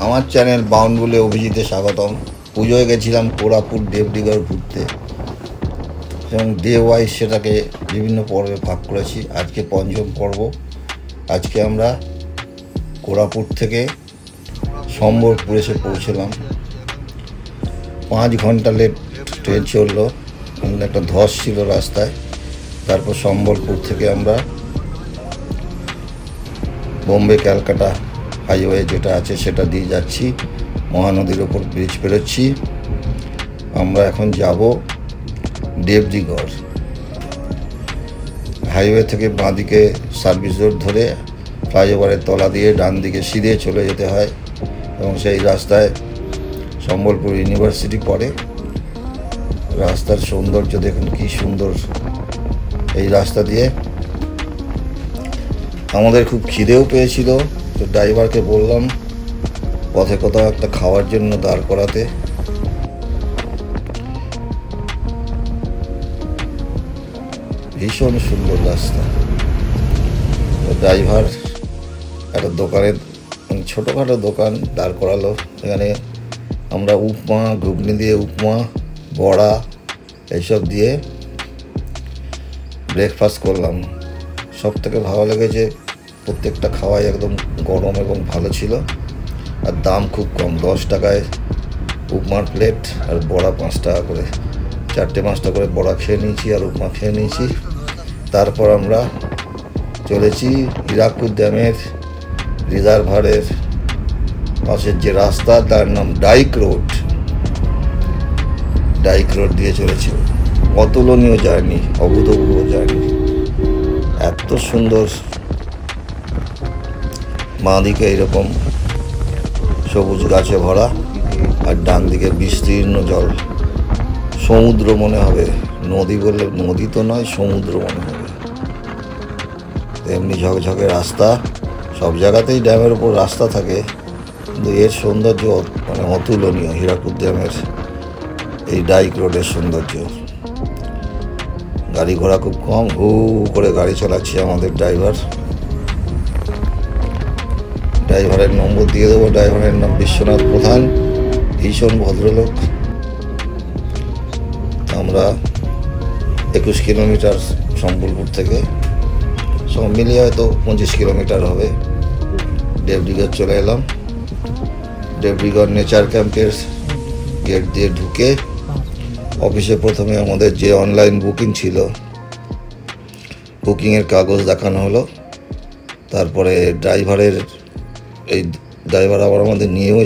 আমার চ্যানেল বাউন্ডুলে অভিজিতে স্বাগতম। পুজোয় গেছিলাম কোরাপুট দেবডিগড় ঘুরতে এবং ডে ওয়াইজ সেটাকে বিভিন্ন পর্বে ভাগ করেছি। আজকে পঞ্চম পর্ব। আজকে আমরা কোরাপুট থেকে সম্বলপুর এসে পৌঁছলাম। 5 ঘন্টা লেট ট্রেন চললো, একটা ধস ছিল রাস্তায়। তারপর সম্বলপুর থেকে আমরা বোম্বে ক্যালকাটা হাইওয়ে যেটা আছে সেটা দিয়ে যাচ্ছি, মহানদীর ওপর ব্রিজ পেরোচ্ছি। আমরা এখন যাব দেবডিগড়। হাইওয়ে থেকে বাঁদিকে সার্ভিস রোড ধরে ফ্লাইওভারের তলা দিয়ে ডান দিকে সিধে চলে যেতে হয় এবং সেই রাস্তায় সম্বলপুর ইউনিভার্সিটি পড়ে। রাস্তার সৌন্দর্য দেখুন কি সুন্দর। এই রাস্তা দিয়ে আমাদের খুব খিদেও পেয়েছিল, তো ড্রাইভারকে বললাম পথে কোথাও একটা খাওয়ার জন্য দাঁড় করাতে। ভীষণ সুন্দর রাস্তা। তো ড্রাইভার একটা দোকানের ছোটোখাটো দোকান দাঁড় করালো। এখানে আমরা উপমা, ঘুগনি দিয়ে উপমা, বড়া এইসব দিয়ে ব্রেকফাস্ট করলাম। সব থেকে ভালো লেগেছে প্রত্যেকটা খাওয়াই একদম গরম এবং ভালো ছিল, আর দাম খুব কম। 10 টাকায় উপমার প্লেট আর বড়া 5 টাকা করে। 4-5টা করে বড়া খেয়ে নিয়েছি আর উপমা খেয়ে নিয়েছি। তারপর আমরা চলেছি হীরাকুদ ড্যামের রিজার্ভারের পাশের যে রাস্তা তার নাম ডাইক রোড। ডাইক রোড দিয়ে চলেছি। অতুলনীয় জার্নি, অভূতপূর্ব জার্নি। এত সুন্দর, বাঁ দিকে এরকম সবুজ গাছে ভরা আর ডান দিকে বিস্তীর্ণ জল। সমুদ্র মনে হবে, নদী বললে নদী তো নয়, সমুদ্র মনে হবে। এমনি ঝকঝকে রাস্তা। সব জায়গাতেই ড্যামের উপর রাস্তা থাকে, কিন্তু এর সৌন্দর্য মানে অতুলনীয়। হীরাকুদ ড্যামের এই ডাইক রোডের সৌন্দর্য। গাড়ি ঘোড়া খুব কম, হু করে গাড়ি চালাচ্ছে আমাদের ড্রাইভার। ড্রাইভারের নম্বর দিয়ে দেবো। ড্রাইভারের নাম বিশ্বনাথ প্রধান, ভীষণ ভদ্রলোক। আমরা 21 কিলোমিটার সম্বলপুর থেকে, সব মিলিয়ে হয়তো 25 কিলোমিটার হবে, দেবডিগড় চলে এলাম। দেবডিগড় নেচার ক্যাম্পের গেট দিয়ে ঢুকে অফিসে প্রথমে আমাদের যে অনলাইন বুকিং ছিল, বুকিংয়ের কাগজ দেখানো হলো। তারপরে এই ড্রাইভার আবার আমাদের নিয়েও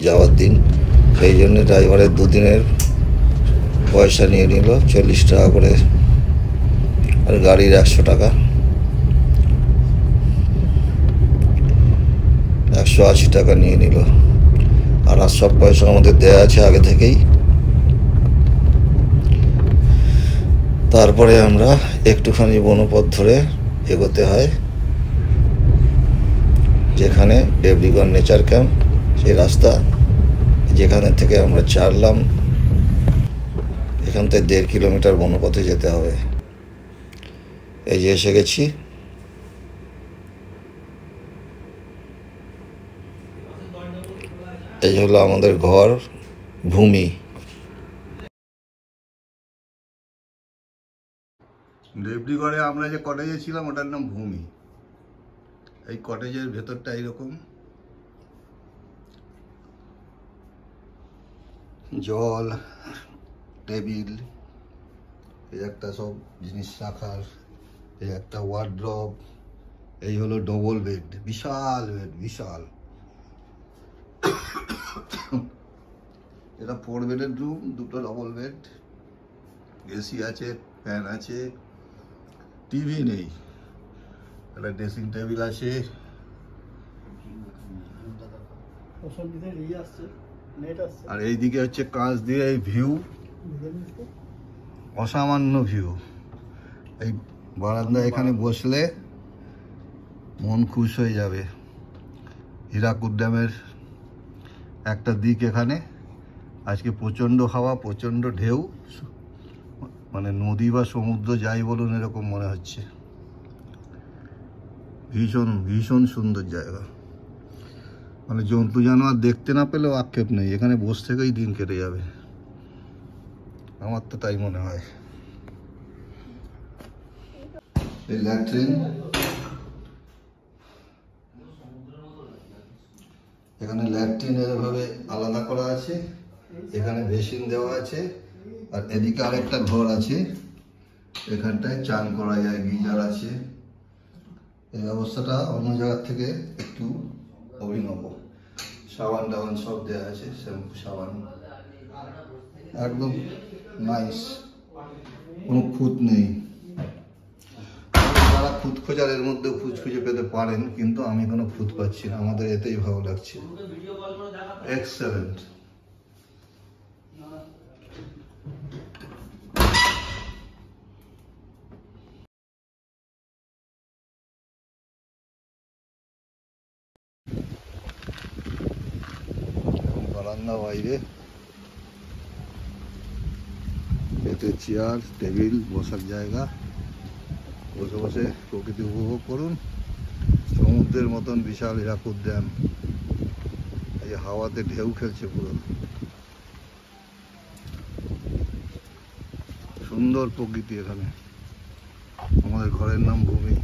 যাওয়ার দিন, সেই জন্য ড্রাইভারের 2 দিনের পয়সা নিয়ে নিল 40 টাকা করে, আর গাড়ির 100 টাকা, 180 টাকা নিয়ে নিল। আর সব পয়সা আমাদের দেয়া আছে আগে থেকেই। তারপরে আমরা একটুখানি বনপথ ধরে এগোতে হয়, যেখানে দেবডিগড় নেচার ক্যাম্প, সেই রাস্তা যেখানে থেকে আমরা চাললাম। এখান থেকে 1.5 কিলোমিটার বনপথে যেতে হবে। এই যে এসে গেছি। এই হলো আমাদের ঘর, ভূমি। দেবডিগড়ে আমরা যে কটেজে ছিলাম ওটার নাম ভূমি। এই কটেজের ভেতরটা এইরকম, জল, টেবিল, এই একটা সব জিনিস রাখার, এই একটা ওয়ার্ড্রব, এই হলো ডবল বেড, বিশাল বেড, বিশাল। এটা 4 বেডের রুম, 2টো ডবল বেড, এসি আছে, ফ্যান আছে, টিভি নেই, একটা ড্রেসিং টেবিল আছে। আর এইদিকে হচ্ছে কাঁচ দিয়ে এই ভিউ, অসামান্য ভিউ। এই বারান্দা, এখানে বসলে মন খুশ হয়ে যাবে। হীরাকুদ ড্যামের একটা দিক এখানে। আজকে প্রচণ্ড হাওয়া, প্রচণ্ড ঢেউ, মানে নদী বা সমুদ্র যাই বলুন এরকম মনে হচ্ছে। ভীষণ ভীষণ সুন্দর জায়গা। মানে জন্তু জানোয়ার দেখতে না পেলেও আক্ষেপ নেই, এখানে বসে থেকেই দিন কেটে যাবে, আমার তো তাই মনে হয়। এই ল্যাট্রিন, এখানে ল্যাট্রিন এভাবে আলাদা করা আছে, এখানে বেসিন দেওয়া আছে, আর এদিকে আরেকটা ঘর আছে, এখানটায় চান করা যায়, গিজার আছে। এই ব্যবস্থাটা অন্য জায়গার থেকে একটু অভিনব। সাবান টাবান সব দেওয়া আছে, শ্যাম্পু সাবান, একদম নাইস, কোনো খুঁত নেই। যারা খুঁত খোঁজার এর মধ্যে খুঁজ খুঁজে পেতে পারেন, কিন্তু আমি কোনো খুঁত পাচ্ছি না, আমাদের এতেই ভালো লাগছে। এক্সেলেন্ট। বারান্দা বাইরে, এতে চেয়ার টেবিল বসার জায়গা, বসে বসে প্রকৃতি উপভোগ করুন। সমুদ্রের মতন বিশাল হীরাকুদ ড্যাম, এই হাওয়াতে ঢেউ খেলছে পুরো, সুন্দর প্রকৃতি এখানে। আমাদের ঘরের নাম ভূমি।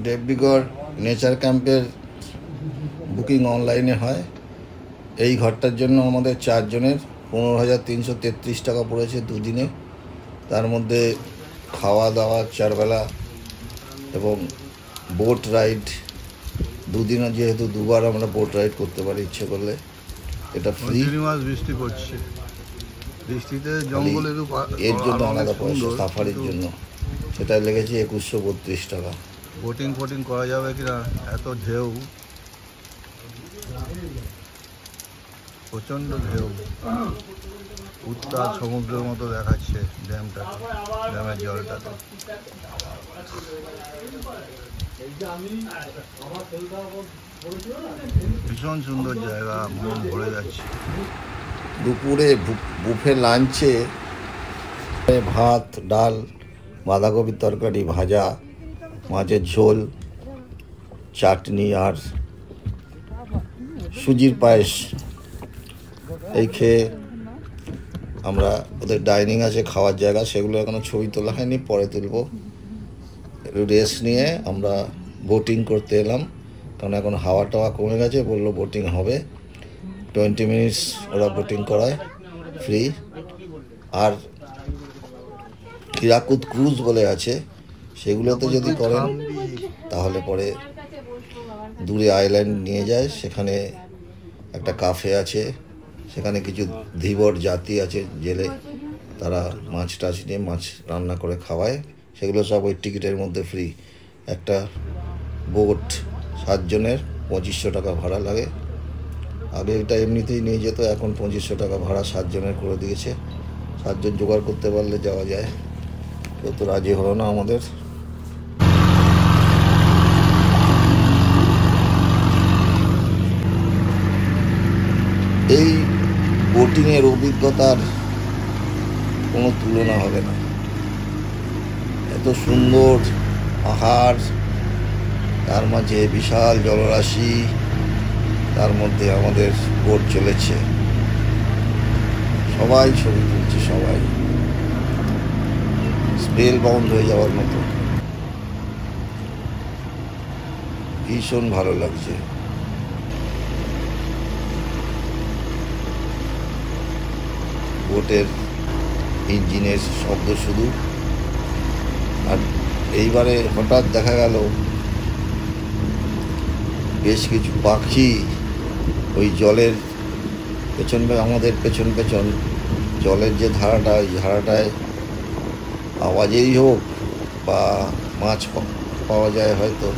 দেবডিগড় নেচার ক্যাম্পের বুকিং অনলাইনে হয়। এই ঘরটার জন্য আমাদের 4 জনের 15,333 টাকা পড়েছে দুদিনে। তার মধ্যে খাওয়া দাওয়া 4 বেলা এবং বোট রাইড দুদিনে, যেহেতু দুবার আমরা বোট রাইড করতে পারি ইচ্ছে করলে, এটা ফ্রি। বৃষ্টি পড়ছে, বৃষ্টিতে জঙ্গলের এর জন্য আলাদা পয়সা, সাফারির জন্য সেটা লেগেছে 2132 টাকা। বোটিং ফোটিং করা যাবে কিনা, এত ঢেউ, প্রচণ্ড ঢেউ, উত্তাল সমুদ্রের মতো দেখাচ্ছে ড্যামটা, ড্যামের জলটাতে। ভীষণ সুন্দর জায়গা, মন ভরে যাচ্ছে। দুপুরে বুফে লাঞ্চে ভাত, ডাল, বাঁধাকপির তরকারি, ভাজা, মাছের ঝোল, চাটনি আর সুজির পায়েস, এই খেয়ে আমরা, ওদের ডাইনিং আছে, খাওয়ার জায়গা, সেগুলো এখনো ছবি তোলা হয়নি, পরে তুলবো। একটু রেস্ট নিয়ে আমরা বোটিং করতে এলাম, কারণ এখন হাওয়া টাওয়া কমে গেছে, বললো বোটিং হবে, 20 মিনিটস ওরা বোটিং করায় ফ্রি। আর হীরাকুদ ক্রুজ বলে আছে, সেগুলোতে যদি করেন তাহলে পরে দূরে আইল্যান্ড নিয়ে যায়, সেখানে একটা কাফে আছে, সেখানে কিছু ধীবর জাতি আছে জেলে, তারা মাছ টাছ নিয়ে মাছ রান্না করে খাওয়ায়, সেগুলো সব ওই টিকিটের মধ্যে ফ্রি। একটা বোট 7 জনের 2500 টাকা ভাড়া লাগে। আগে এটা এমনিতেই নিয়ে যেত, এখন 2500 টাকা ভাড়া 7 জনের করে দিয়েছে। 7 জন জোগাড় করতে পারলে যাওয়া যায়, কেউ তো রাজি হলো না আমাদের। এই বোটিংয়ের অভিজ্ঞতার কোনো তুলনা হবে না, এত সুন্দর পাহাড়, তার মাঝে বিশাল জলরাশি, তার মধ্যে আমাদের বোট চলেছে, সবাই ছবি তুলছে, সবাই স্পেল বাউন্ড হয়ে যাওয়ার মতো, ভীষণ ভালো লাগছে। বোটের ইঞ্জিনের শব্দ শুধু। আর এইবারে হঠাৎ দেখা গেল বেশ কিছু পাখি ওই জলের পেছন, আমাদের পেছন পেছন জলের যে ধারাটা, ওই ধারাটায় আওয়াজেই হোক বা মাছ পাওয়া যায় হয়তো,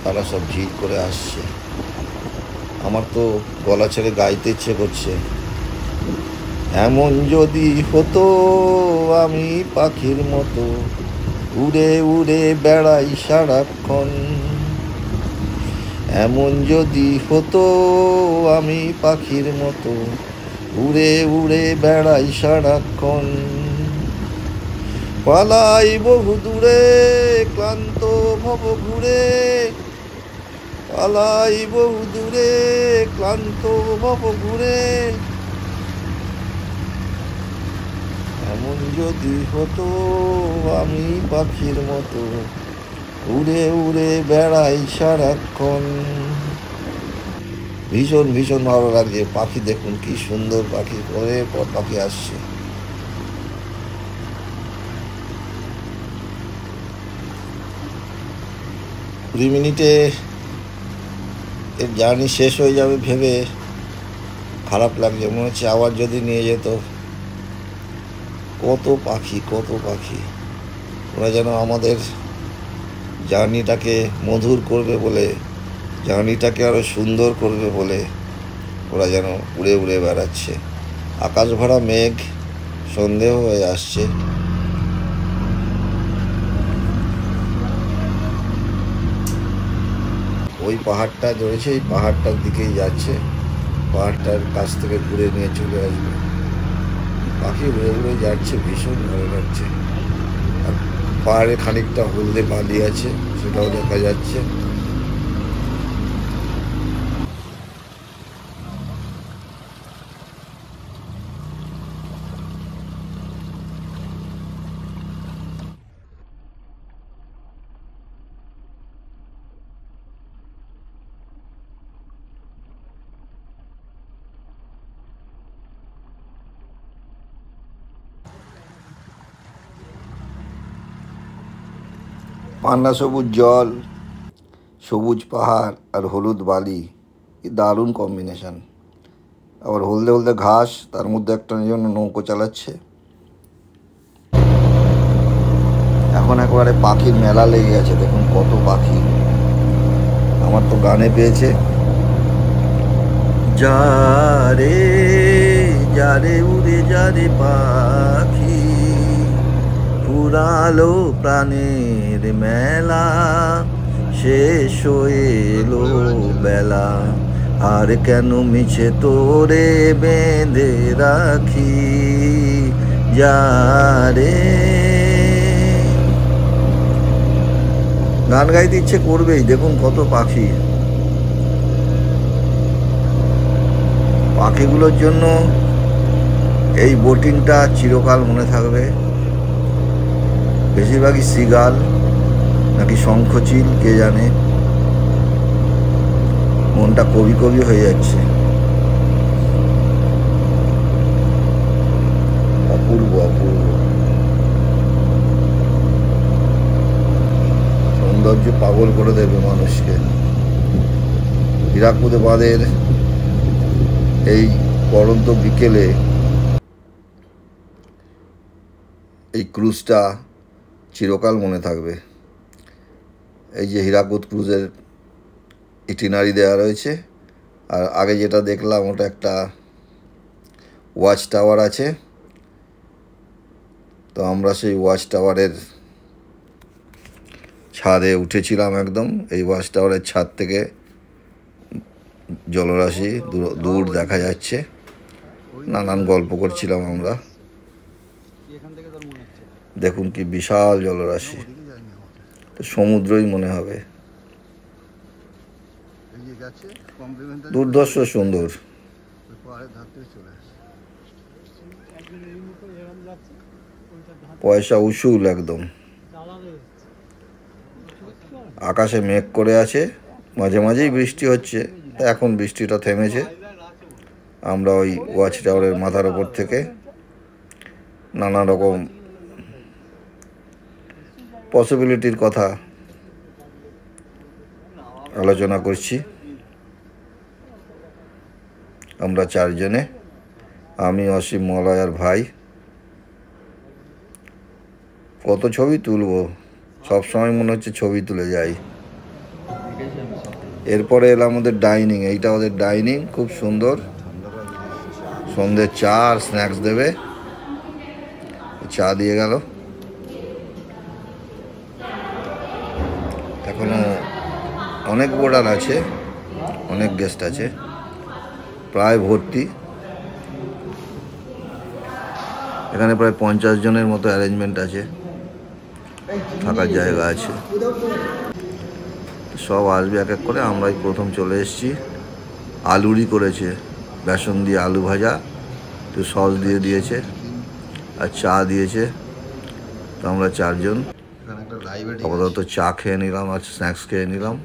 তারা সব ঝিল করে আসছে। আমার তো গলা ছেড়ে গাইতে ইচ্ছে করছে, এমন যদি হতো আমি পাখির মতো উড়ে উড়ে বেড়াই সারাক্ষণ, এমন যদি হতো আমি পাখির মতো উড়ে উড়ে বেড়াই সারাক্ষণ, পালাই বহু দূরে ক্লান্ত ভব ঘুরে, পালাই বহু দূরে ক্লান্ত ভব ঘুরে। এমন যদি হতো আমি পাখির মতো উড়ে উড়ে বেড়াই সারাক্ষণ। ভীষণ ভীষণ ভালো লাগছে। পাখি দেখুন কি সুন্দর পাখি, পরের পর পাখি আসছে। কুড়ি মিনিটে এর জার্নি শেষ হয়ে যাবে ভেবে খারাপ লাগছে, মনে হচ্ছে আবার যদি নিয়ে যেত। কত পাখি কত পাখি, ওরা যেন আমাদের জার্নিটাকে মধুর করবে বলে, জার্নিটাকে আরো সুন্দর করবে বলে ওরা যেন উড়ে উড়ে বেড়াচ্ছে। আকাশ ভরা মেঘ সন্দেহ হয়ে আসছে। ওই পাহাড়টা ধরেছে, এই পাহাড়টার দিকেই যাচ্ছে, পাহাড়টার কাছ থেকে ঘুরে নিয়ে চলে আসবে। পাখি উড়ে উড়ে যাচ্ছে, ভীষণ ভালো লাগছে। আর পাহাড়ে খানিকটা হলদে বালি আছে, সেটাও দেখা যাচ্ছে। পান্না সবুজ জল, সবুজ পাহাড় আর হলুদ বালি, কি দারুণ কম্বিনেশন। আবার হলদে হলদে ঘাস, তার মধ্যে একটা জন্য নৌকো চালাচ্ছে। এখন একেবারে পাখির মেলা লেগে গেছে, দেখুন কত পাখি। আমার তো গানে পেয়েছে, যারে যারে উড়ে যারে পাখি, ফুরালো প্রাণের মেলা, শেষ হয়ে এলো বেলা, আর কেন মিছে তোরে বেঁধে রাখি, যারে। গান গাইতে ইচ্ছে করবেই, দেখুন কত পাখি। পাখিগুলোর জন্য এই বোটিংটা চিরকাল মনে থাকবে। বেশিরভাগই সিগাল নাকি শঙ্খচিল, কে জানে। মনটা কবি কবি হয়ে যাচ্ছে। অপূর্ব অপূর্ব সৌন্দর্য, পাগল করে দেবে মানুষকে। হীরাকুদ বাঁধের এই পড়ন্ত বিকেলে এই ক্রুজটা চিরকাল মনে থাকবে। এই যে হীরাকুদ ক্রুজের ইটিনারি দেওয়া রয়েছে, আর আগে যেটা দেখলাম ওটা একটা ওয়াচ টাওয়ার আছে। তো আমরা সেই ওয়াচ টাওয়ারের ছাদে উঠেছিলাম একদম। এই ওয়াচ টাওয়ারের ছাদ থেকে জলরাশি দূর দেখা যাচ্ছে। নানান গল্প করছিলাম আমরা। দেখুন কি বিশাল জলরাশি, সমুদ্রই মনে হবে। দুর্ধর্ষ সুন্দর। পয়সা উসুল একদম। আকাশে মেঘ করে আছে, মাঝে মাঝেই বৃষ্টি হচ্ছে। এখন বৃষ্টিটা থেমেছে। আমরা ওই ওয়াচ টাওয়ারের মাথার ওপর থেকে নানা রকম পসিবিলিটির কথা আলোচনা করছি। আমরা চারজনে, আমি, অসীম, মলয় আর ভাই। কত ছবি তুলবো, সবসময় মনে হচ্ছে ছবি তুলে যাই। এরপরে এলাম আমাদের ডাইনিং। এইটা ওদের ডাইনিং, খুব সুন্দর। সন্ধ্যে চা আর স্ন্যাক্স দেবে। চা দিয়ে গেল। এখনো অনেক বোর্ডার আছে, অনেক গেস্ট আছে, প্রায় ভর্তি। এখানে প্রায় 50 জনের মতো অ্যারেঞ্জমেন্ট আছে। থাকার জায়গা আছে, সব আসবে এক এক করে। আমরাই প্রথম চলে এসেছি। আলুরই করেছে, বেসন দিয়ে আলু ভাজা, একটু সস দিয়ে দিয়েছে আর চা দিয়েছে। তো আমরা চারজন আপাতত চা খেয়ে নিলাম আর স্ন্যাক্স খেয়ে নিলাম।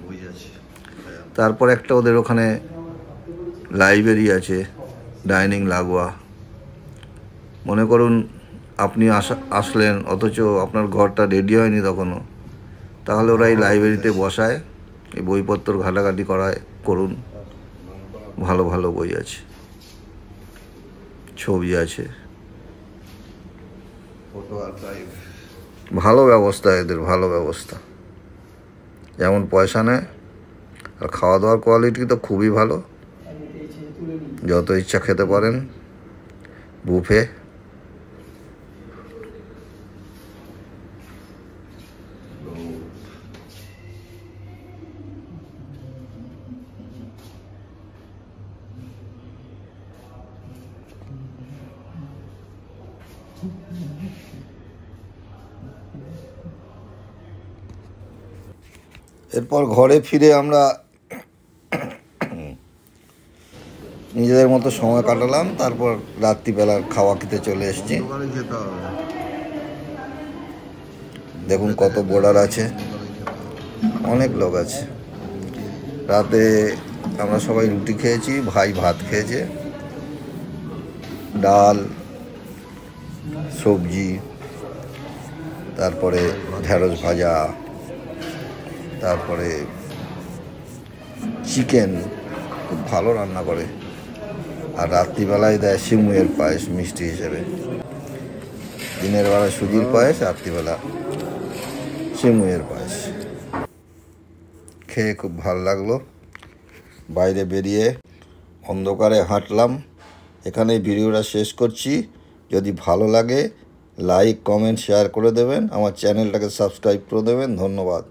তারপর একটা ওদের ওখানে লাইব্রেরি আছে, ডাইনিং লাগোয়া। মনে করুন আপনি আসলেন অথচ আপনার ঘরটা রেডি হয়নি তখনও, তাহলে ওরা এই লাইব্রেরিতে বসায়, এই বইপত্র ঘাটাঘাটি করুন। ভালো ভালো বই আছে, ছবি আছে, ভালো ব্যবস্থা এদের, ভালো ব্যবস্থা। যেমন পয়সা নেয়, আর খাওয়া দাওয়ার কোয়ালিটি তো খুবই ভালো, যত ইচ্ছা খেতে পারেন, বুফে। এরপর ঘরে ফিরে আমরা নিজেদের মতো সময় কাটালাম। তারপর রাত্রিবেলার খাওয়া খেতে চলে এসেছি। দেখুন কত বোর্ডার আছে, অনেক লোক আছে। রাতে আমরা সবাই রুটি খেয়েছি, ভাই ভাত খেয়েছে, ডাল, সবজি, তারপরে ঢেঁড়স ভাজা, তারপরে চিকেন, খুব ভালো রান্না করে। আর রাত্রিবেলায় দেয় সিমুয়ের পায়েস মিষ্টি হিসেবে। দিনের বেলা সুজির পায়েস, রাত্রিবেলা সিমুয়ের পায়েস। খেয়ে খুব ভালো লাগলো। বাইরে বেরিয়ে অন্ধকারে হাঁটলাম। এখানেই ভিডিওটা শেষ করছি। যদি ভালো লাগে লাইক, কমেন্ট, শেয়ার করে দেবেন। আমার চ্যানেলটাকে সাবস্ক্রাইব করে দেবেন। ধন্যবাদ।